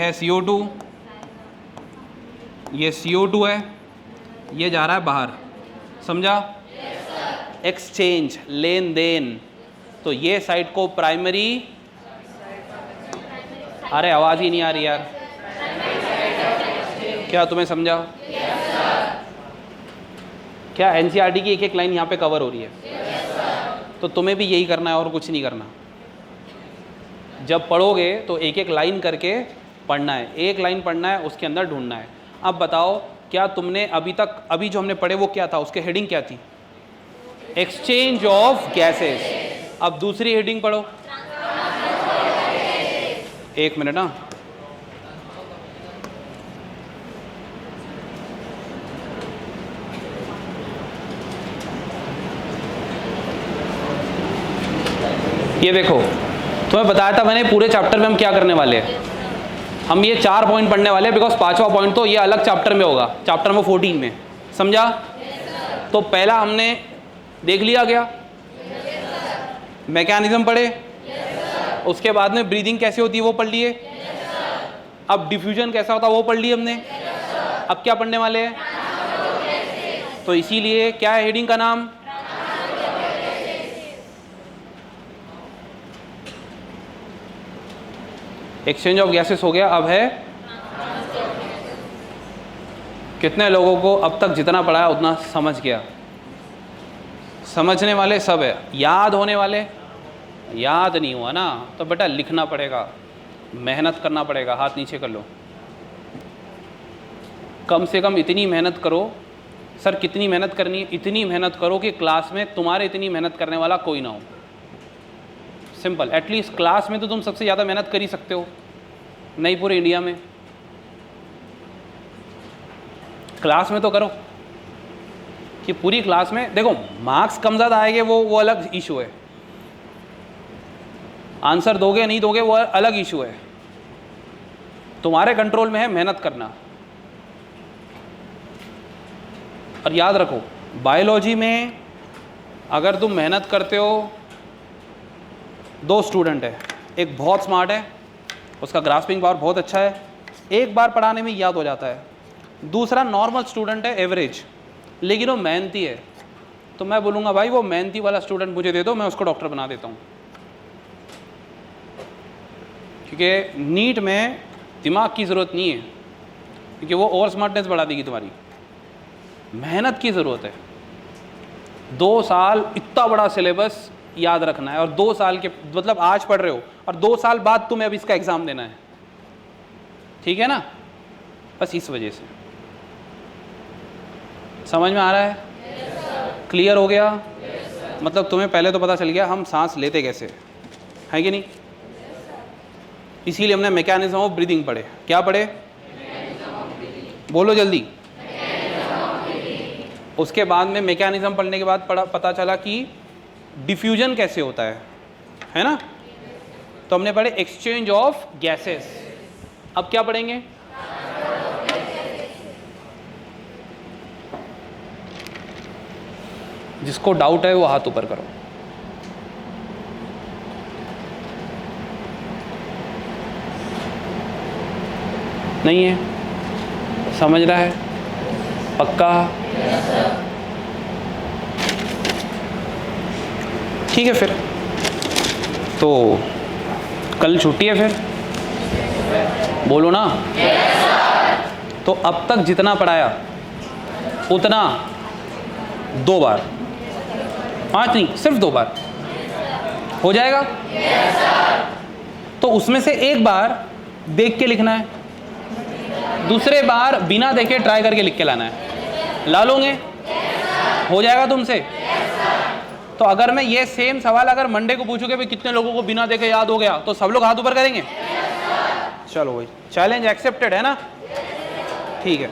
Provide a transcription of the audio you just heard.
है CO2, ये CO2 है, ये जा रहा है बाहर, समझा? एक्सचेंज, लेन देन। तो ये साइड को प्राइमरी, अरे आवाज़ ही नहीं आ रही यार, क्या तुम्हें समझा? क्या NCERT की एक एक लाइन यहाँ पे कवर हो रही है? तो तुम्हें भी यही करना है और कुछ नहीं करना। जब पढ़ोगे तो एक एक लाइन करके पढ़ना है, एक लाइन पढ़ना है, उसके अंदर ढूंढना है। अब बताओ, क्या तुमने अभी जो हमने पढ़े वो क्या था, उसके हेडिंग क्या थी? Exchange of gases. अब दूसरी हेडिंग पढ़ो, एक मिनट ना, ये देखो, तुम्हें बताया था मैंने पूरे चैप्टर में हम क्या करने वाले हैं। हम ये 4 पॉइंट पढ़ने वाले हैं, बिकॉज 5वां पॉइंट तो ये अलग चैप्टर में होगा, चैप्टर नंबर 14 में, समझा? तो पहला हमने देख लिया क्या? मैकेनिज्म पढ़े, उसके बाद में ब्रीदिंग कैसे होती है वो पढ़ लिए, अब डिफ्यूजन कैसा होता है वो पढ़ लिए हमने। अब क्या पढ़ने वाले हैं? तो इसीलिए क्या है हेडिंग का नाम? एक्सचेंज ऑफ गैसेस हो गया। अब है, कितने लोगों को अब तक जितना पढ़ा है उतना समझ गया? समझने वाले सब है, याद होने वाले? याद नहीं हुआ ना, तो बेटा लिखना पड़ेगा, मेहनत करना पड़ेगा। हाथ नीचे कर लो, कम से कम इतनी मेहनत करो। सर कितनी मेहनत करनी है? इतनी मेहनत करो कि क्लास में तुम्हारे इतनी मेहनत करने वाला कोई ना हो। सिंपल। एटलीस्ट क्लास में तो तुम सबसे ज़्यादा मेहनत कर ही सकते हो, नहीं पूरे इंडिया में। क्लास में तो करो कि पूरी क्लास में, देखो मार्क्स कम ज़्यादा आएंगे वो अलग इशू है, आंसर दोगे नहीं दोगे वो अलग इशू है। तुम्हारे कंट्रोल में है मेहनत करना। और याद रखो, बायोलॉजी में अगर तुम मेहनत करते हो, 2 स्टूडेंट है, एक बहुत स्मार्ट है, उसका ग्रास्पिंग पावर बहुत अच्छा है, एक बार पढ़ाने में याद हो जाता है। दूसरा नॉर्मल स्टूडेंट है, एवरेज, लेकिन वो मेहनती है। तो मैं बोलूँगा भाई वो मेहनती वाला स्टूडेंट मुझे दे दो, मैं उसको डॉक्टर बना देता हूँ। क्योंकि नीट में दिमाग की ज़रूरत नहीं है, क्योंकि वो और स्मार्टनेस बढ़ा देगी तुम्हारी। मेहनत की ज़रूरत है। 2 साल इतना बड़ा सिलेबस याद रखना है, और 2 साल के मतलब आज पढ़ रहे हो और 2 साल बाद तुम्हें अब इसका एग्ज़ाम देना है, ठीक है ना? बस इस वजह से। समझ में आ रहा है? क्लियर हो गया? मतलब तुम्हें पहले तो पता चल गया हम सांस लेते कैसे है कि नहीं। इसीलिए हमने मैकेनिज्म ऑफ ब्रीदिंग पढ़े। क्या पढ़े? बोलो जल्दी। उसके बाद में मैकेनिज्म पढ़ने के बाद पता चला कि डिफ्यूजन कैसे होता है ना? तो हमने पढ़े एक्सचेंज ऑफ गैसेस। अब क्या पढ़ेंगे? जिसको डाउट है वो हाथ ऊपर करो। नहीं है? समझ रहा है? पक्का? ठीक है, फिर तो कल छुट्टी है फिर, बोलो ना। तो अब तक जितना पढ़ाया उतना 2 बार, 5 नहीं, सिर्फ 2 बार हो जाएगा। तो उसमें से एक बार देख के लिखना है, दूसरे बार बिना देखे ट्राई करके लिख के लाना है। ला लोगे? हो जाएगा तुमसे? तो अगर मैं ये सेम सवाल अगर मंडे को पूछूंगा भाई कितने लोगों को बिना देखे याद हो गया, तो सब लोग हाथ ऊपर करेंगे? चलो भाई, चैलेंज एक्सेप्टेड है ना? ठीक है।